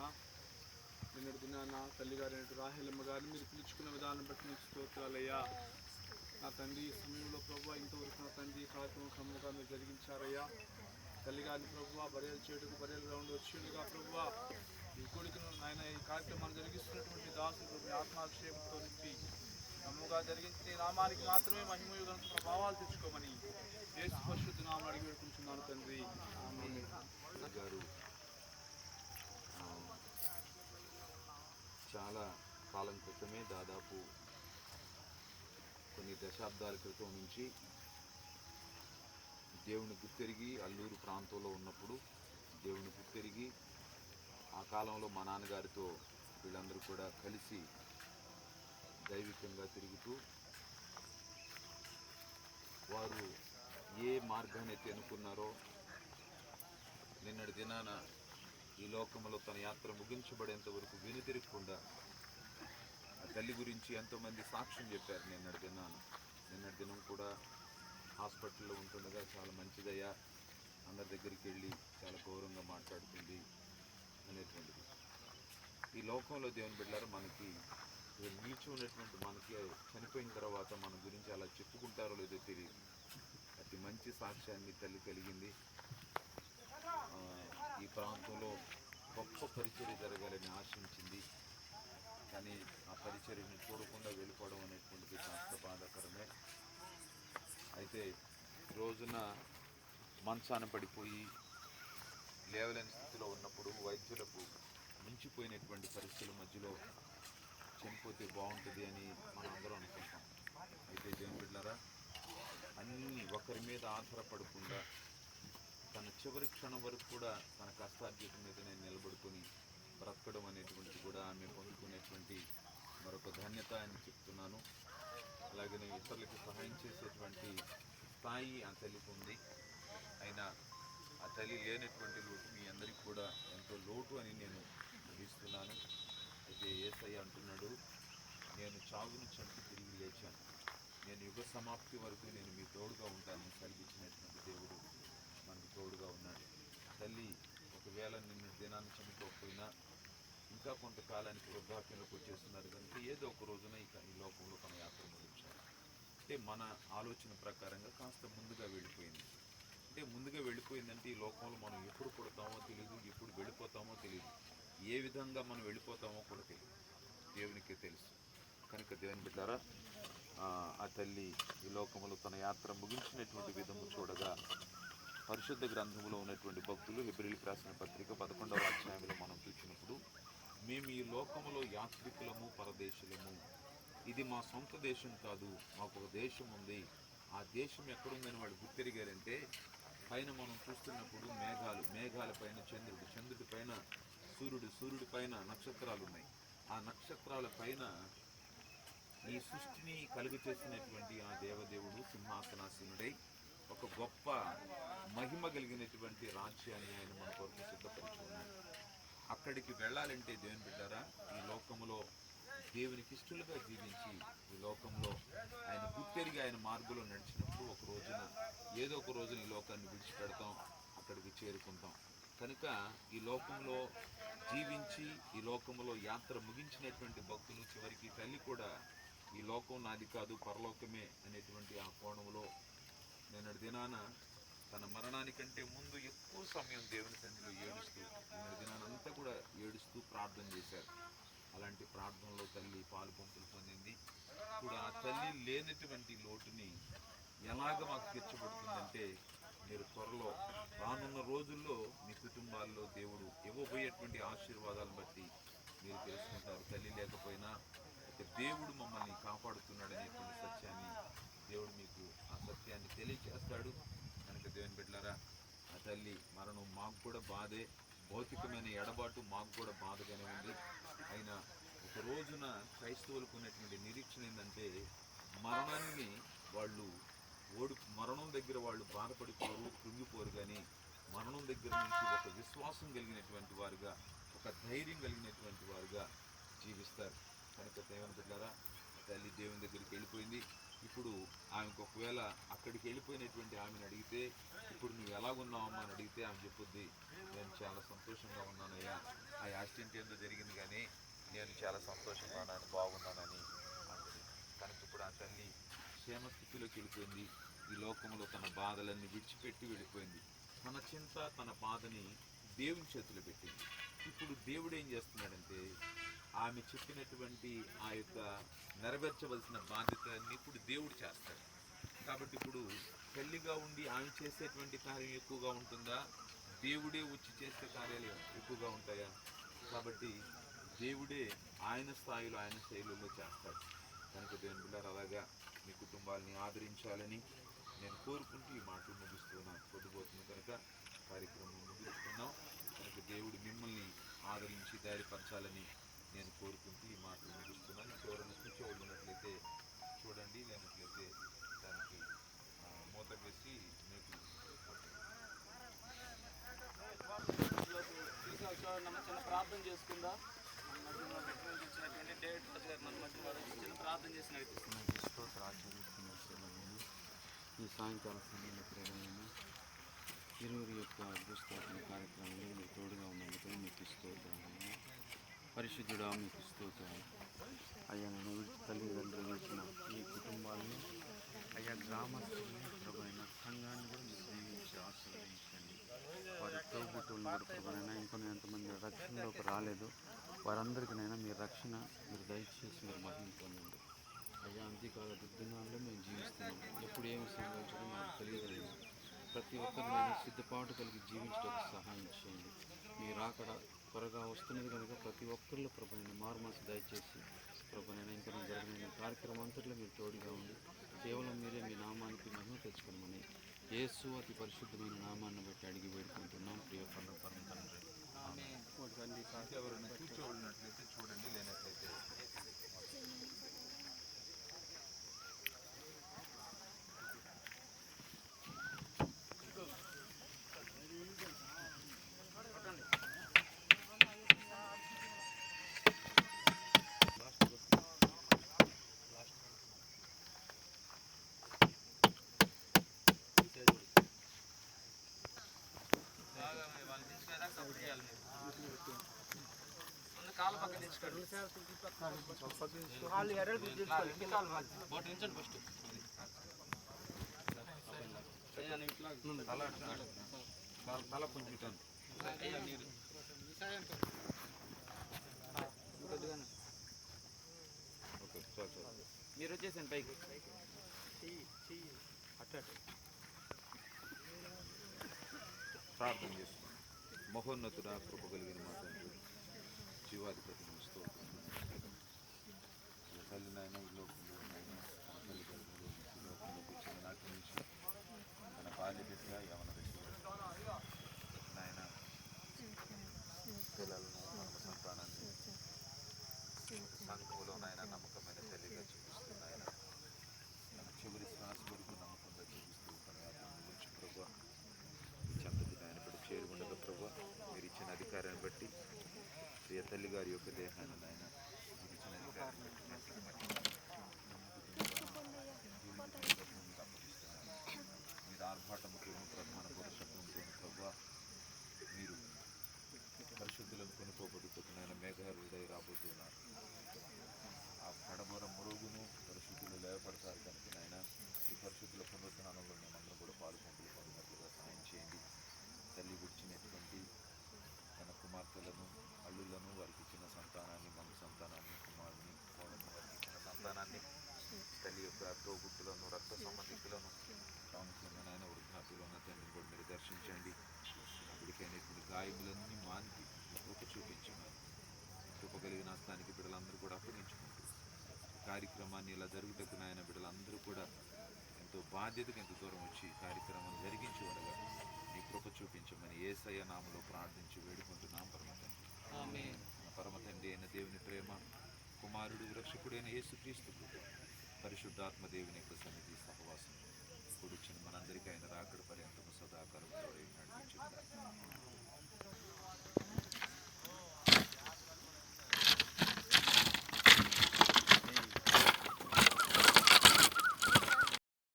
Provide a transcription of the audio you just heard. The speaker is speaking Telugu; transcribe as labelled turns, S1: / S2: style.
S1: నాయన. నిన్నటి దినాన తల్లిగారైన రాహేలమ్మ గారిని మీరు పిలుచుకున్న విధానం బట్టి మీకు స్తోత్రాలయ్యా. నా తండ్రి ఈ సమయంలో ప్రభు ఇంతవరకు నా తండ్రి కార్యక్రమం క్రమంగా మీరు జరిగించారయ్యా. తల్లిగారిని ప్రభు బర్యలు చేయడానికి బర్యలు గ్రౌండ్ వచ్చిండుగా ప్రభు ఈ కొడుకును నాయన ఈ కార్యక్రమాన్ని జరిగిస్తున్నటువంటి దాసులు ప్రభు ఆత్మాక్షేమంతో నింపి నమ్ముగా జరిగించి నామానికి మాత్రమే మహిమయుగ ప్రభావాలు తెచ్చుకోమని యేసు పరిశుద్ధ నామం అడిగి పెట్టుకుంటున్నాను తండ్రి.
S2: గారు చాలా కాలం క్రితమే, దాదాపు కొన్ని దశాబ్దాల క్రితం నుంచి దేవుని గుర్తెరిగి అల్లూరు ప్రాంతంలో ఉన్నప్పుడు దేవుని గుర్తెరిగి ఆ కాలంలో మా నాన్నగారితో వీళ్ళందరూ కూడా కలిసి దైవికంగా తిరుగుతూ వారు ఏ మార్గాన్ని అయితే ఎన్నుకున్నారో నిన్నటి దినాన ఈ లోకంలో తన యాత్ర ముగించబడేంత వరకు వెనుతిరగకుండా ఆ తల్లి గురించి ఎంతోమంది సాక్ష్యం చెప్పారు. నిన్నటి దినం కూడా హాస్పిటల్లో ఉంటుండగా చాలా మంచిదయ్యా, అందరి దగ్గరికి వెళ్ళి చాలా గౌరవంగా మాట్లాడుతుంది అనేటువంటిది. ఈ లోకంలో దేవుని బిడ్డలారా మనకి నీచి ఉన్నటువంటి మనకి చనిపోయిన తర్వాత మన గురించి అలా చెప్పుకుంటారో లేదో తెలియదు. అతి మంచి సాక్ష్యాన్ని తల్లి కలిగింది. ఈ ప్రాంతంలో గొప్ప పరిచర్య జరగాలని ఆశించింది. కానీ ఆ పరిచర్యని చూడకుండా వెళ్ళిపోవడం అనేటువంటిది కాస్త బాధాకరమే. అయితే రోజున మంచాన పడిపోయి లేవలేని స్థితిలో ఉన్నప్పుడు వైద్యులకు మించిపోయినటువంటి పరిస్థితుల మధ్యలో చనిపోతే బాగుంటుంది అని మనం అందరం అనుకుంటాం. అయితే దేవుని బిడ్డలారా, అన్నీ ఒకరి మీద ఆధారపడకుండా తన చివరి క్షణం వరకు కూడా తన కష్టార్జితం మీదనే నిలబడుకొని బ్రతకడం అనేటువంటిది కూడా ఆమె పొందుకునేటువంటి మరొక ధన్యత అని చెప్తున్నాను. అలాగే ఇతరులకు సహాయం చేసేటువంటి స్థాయి ఆ తల్లికి ఉంది. అయినా ఆ తల్లి లేనటువంటి లోటు మీ అందరికీ కూడా ఎంతో లోటు అని నేను గ్రహిస్తున్నాను. అయితే యేసయ్య అంటున్నాడు, నేను చావును చంపి తిరిగి లేచాను, నేను యుగ సమాప్తి వరకు నేను మీ తోడుగా ఉంటానని సెలవిచ్చినటువంటి దేవుడు మనకు తోడుగా ఉన్నాడు. తల్లి ఒకవేళ నిన్న దినాన్ని చనిపోకపోయినా ఇంకా కొంతకాలానికి వృద్ధాప్యంలోకి వచ్చేస్తున్నారు కనుక ఏదో ఒక రోజున ఇక ఈ లోకంలో తన యాత్ర ముగించాలి. అంటే మన ఆలోచన ప్రకారంగా కాస్త ముందుగా వెళ్ళిపోయింది. అంటే ముందుగా వెళ్ళిపోయిందంటే ఈ లోకంలో మనం ఎప్పుడు పుడతామో తెలియదు, ఎప్పుడు వెళ్ళిపోతామో తెలియదు, ఏ విధంగా మనం వెళ్ళిపోతామో కూడా తెలియదు, దేవునికే తెలుసు. కనుక దేవుని బిడ్డారా, ఆ తల్లి ఈ లోకంలో తన యాత్ర ముగించినటువంటి విధము చూడగా పరిశుద్ధ గ్రంథంలో ఉన్నటువంటి భక్తులు హెబ్రీయులకు రాసిన పత్రిక 11వ అధ్యాయంలో మనం చూసినప్పుడు, మేము ఈ లోకములో యాత్రికులము, పరదేశులము, ఇది మా సొంత దేశం కాదు, మాకు ఒక దేశం ఉంది. ఆ దేశం ఎక్కడుందని వాళ్ళు గుర్తెరిగారంటే పైన మనం చూస్తున్నప్పుడు మేఘాల పైన చంద్రుడి పైన సూర్యుడి పైన నక్షత్రాలు ఉన్నాయి. ఆ నక్షత్రాల పైన ఈ సృష్టిని కలుగు చేసినటువంటి ఆ దేవదేవుడు సింహాసనాసీనుడై ఒక గొప్ప మహిమ కలిగినటువంటి రాజ్యాన్ని ఆయన మన కొరకు సిద్ధపరిచి ఉన్నాడు. అక్కడికి వెళ్ళాలంటే దేవుని బిడ్డారా, ఈ లోకంలో దేవునికి ఇష్టలుగా జీవించి ఈ లోకంలో ఆయన గుర్తెరిగి ఆయన మార్గంలో నడిచినప్పుడు ఏదో ఒక రోజున ఈ లోకాన్ని విడిచిపెడతాం, అక్కడికి చేరుకుంటాం. కనుక ఈ లోకంలో జీవించి ఈ లోకంలో యాత్ర ముగించినటువంటి భక్తులు చివరికి తల్లి కూడా ఈ లోకం నాది కాదు, పరలోకమే అనేటువంటి ఆ కోణంలో నిన్నటి దినాన తన మరణానికంటే ముందు ఎక్కువ సమయం దేవుని సన్నిధిలో ఏడుస్తూ నిన్నటి దినానంతా కూడా ఏడుస్తూ ప్రార్థన చేశారు. అలాంటి ప్రార్థనలో తల్లి పాలు పంపులు పొందింది. ఇప్పుడు ఆ తల్లి లేనటువంటి లోటుని ఎలాగ మాకు తీర్చబడుతుందంటే, మీరు త్వరలో రానున్న రోజుల్లో మీ కుటుంబాల్లో దేవుడు ఇవ్వబోయేటువంటి ఆశీర్వాదాలను బట్టి మీరు తెలుసుకుంటారు. తల్లి లేకపోయినా దేవుడు మమ్మల్ని కాపాడుతున్నాడు అనేటువంటి సత్యాన్ని దేవుడు మీకు ఆ సత్యాన్ని తెలియజేస్తాడు. కనుక దేవుని బిడ్డలారా, ఆ తల్లి మరణం మాకు కూడా బాధే, భౌతికమైన ఎడబాటు మాకు కూడా బాధగానే ఉంది. అయినా ఒక రోజున క్రైస్తవులకు ఉన్నటువంటి నిరీక్షణ ఏంటంటే, మరణం దగ్గర వాళ్ళు బాధపడిపోరు, కృంగిపోరు, కానీ మరణం దగ్గర నుంచి ఒక విశ్వాసం కలిగినటువంటి వారుగా, ఒక ధైర్యం కలిగినటువంటి వారుగా జీవిస్తారు. కనుక దేవుని బిడ్డలారా, తల్లి దేవుని దగ్గరికి వెళ్ళిపోయింది. ఇప్పుడు ఆమెకు ఒకవేళ అక్కడికి వెళ్ళిపోయినటువంటి ఆమెను అడిగితే, ఇప్పుడు నువ్వు ఎలాగున్నావమ్మా అని అడిగితే ఆమె చెప్పుద్ది, నేను చాలా సంతోషంగా ఉన్నానయ్యా, ఆ యాక్సిడెంట్ ఏందో జరిగింది కానీ నేను చాలా సంతోషంగా ఉన్నాను, బాగున్నానని అంటుంది. కనుక ఇప్పుడు ఆ తల్లి క్షేమ స్థితిలోకి వెళ్ళిపోయింది. ఈ లోకంలో తన బాధలన్నీ విడిచిపెట్టి వెళ్ళిపోయింది. తన చింత తన బాధని దేవుని చేతిలో పెట్టింది. ఇప్పుడు దేవుడు ఏం చేస్తున్నాడంటే ఆమె చెప్పినటువంటి ఆ యొక్క నెరవేర్చవలసిన బాధ్యతని ఇప్పుడు దేవుడు చేస్తాడు. కాబట్టి ఇప్పుడు తల్లిగా ఉండి ఆమె చేసేటువంటి కార్యం ఎక్కువగా ఉంటుందా, దేవుడే వచ్చి చేసే కార్యాలు ఎక్కువగా ఉంటాయా? కాబట్టి దేవుడే ఆయన స్థాయిలో ఆయన శైలిలో చేస్తాడు. కనుక దేవుని బిడ్డలారా, అలాగా మీ కుటుంబాలని ఆదరించాలని నేను కోరుకుంటూ ఈ మాటలు ముగిస్తున్నాను. పొద్దుపోతుంది కనుక కార్యక్రమం ముగిస్తున్నాం. కనుక దేవుడు మిమ్మల్ని ఆదరించి ధైర్యపరచాలని నేను కోరుకుంటూ ఈ మాటలు ముగిస్తున్నాను. ఎవరైనా కూర్చోవలసినట్లయితే చూడండి, లేనట్లయితే దానికి మూత వేసి మీకు
S1: చిన్న ప్రార్థన చేసుకుందా. ఇచ్చినటువంటి డేవిడ్ రాజు గారు మన మధ్య వారు చిన్న ప్రార్థన చేసి నడిపిస్తున్నాం.
S3: ఈ సాయంకాల సమయంలో ప్రేమైన ఇరువురి యొక్క అదృష్టాత్మ కార్యక్రమంలో మీరు తోడుగా ఉన్నందుకు మీకు స్తోత్రాలు. పరిశుద్ధుడా మీకు స్తోత్రాలు. అయ్యా, నేను తల్లిదండ్రులు విడిచిన ఈ కుటుంబాలను, అయ్యా గ్రామస్తుల్ని, ప్రభువైన సంఘాన్ని కూడా మీరు దీవించి ఆశీర్వదించండి. వారి తోబుట్టువులను కూడా ప్రభువైనా ఇంకొన్ని ఎంతమంది రక్షణలోకి రాలేదు, వారందరికీనైనా మీ రక్షణ మీరు దయచేసి మీరు మహిమ పొందండి. అయ్యా, అంత్యకాల దుర్దినాల్లో మేము జీవిస్తున్నాం. ఎప్పుడు ఏమి సంభవించడం మాకు తెలియదు. ప్రతి ఒక్కరినైనా సిద్ధపాటు కలిగి జీవించడానికి సహాయం చేయండి. మీరు అక్కడ త్వరగా వస్తున్నది కనుక ప్రతి ఒక్కరిలో ప్రభువైన మారుమనసు దయచేసి ప్రభువైనా ఇంకా జరిగిన కార్యక్రమం అంతట్లో మీరు తోడుగా ఉండి కేవలం మీరే మీ నామానికి మహిమ తెచ్చుకోమని యేసు అతి పరిశుద్ధమైన నామాన్ని బట్టి అడిగి వేడుకుంటున్నాం. ప్రియ పరమ తండ్రి.
S2: ఎవరైనా కూర్చోవలసినట్లయితే చూడండి, లేనట్లయితే
S1: కాలు పక్కన తెచ్చుకోండి. కాళ్ళు ఎర్రలు తెచ్చుకోండి. బోట్ నించండి ఫస్ట్.
S2: తల పుంజుతాను. ఓకే, చాలు.
S1: మీరు వచ్చేసండి పైకి.
S2: ప్రార్థన చేస్తున్నాం. మహోన్నతుడా, కృప కలిగిన మా తండ్రి, జీవాధిపతి తల్లి నాయన ఈ లోకంలో మా తల్లిదండ్రులు ఈ లోకంలోకి వచ్చిన నాటి నుంచి తన బాల్య దశ, యవన దశ నాయన పిల్లలను, మన సంతానాన్ని సంఘంలో నాయన నమ్మకమైన తల్లిగా చూపిస్తున్నాయన. మన చివరి శ్వాస వరకు నమ్మకంగా చూపిస్తూ తన వ్యాపారం గురించి ప్రభు చెంతకు ఆయన బట్టి చేరుకుండగా ప్రభు మీరు ఇచ్చిన అధికారాన్ని బట్టి ప్రియ తల్లి గారి యొక్క దేహాన్ని నాయన మీరు ఇచ్చిన అధికారాన్ని బట్టి మీరు ఆర్భాటంతో ప్రధాన పురుషత్వంతో ప్రభు మీరు పరిశుద్ధులను కొనుక్కోబడుతున్నాయన మేఘారుడై రాబోతున్నారు. ఆ కడబోర మురుగును పరిశుద్ధులు లేవపడతారు కనుక నాయన ఈ పరిశుద్ధుల పునరుద్ధానంలో మేమందరం కూడా పాల్పొందులు పొందినట్లుగా సహాయం చేయండి. తల్లి విడిచినటువంటి తన కుమార్తెలను, అల్లులను, వారికి ఇచ్చిన సంతానాన్ని, మగ సంతానాన్ని, కుమారుని, కోడలను, వారికి ఇచ్చిన సంతానాన్ని, తల్లి యొక్క తోబుట్టులను, రక్త సంబంధికులను, ప్రాముఖ్యమైన వృద్ధాప్యులను తండ్రిని కూడా మీరు దర్శించండి. అప్పటికైనటువంటి గాయములన్నీ మానికి కృప చూపించమని కృప కలిగిన స్థానికి బిడ్డలందరూ కూడా అప్పగించుకుంటూ కార్యక్రమాన్ని ఇలా జరుగుటకు నాయన బిడ్డలందరూ కూడా ఎంతో బాధ్యతగా ఎంత దూరం వచ్చి కార్యక్రమం జరిగించి ఉండగా నీ కృప చూపించమని యేసయ్య నామములో ప్రార్థించి వేడుకుంటున్నాం పరమ తండ్రి. పరమ తండ్రి అయిన దేవుని ప్రేమ, కుమారుడు రక్షకుడైన యేసుక్రీస్తు కృప, పరిశుద్ధాత్మ దేవుని యొక్క సన్నిధి సహవాసం కూర్చున్న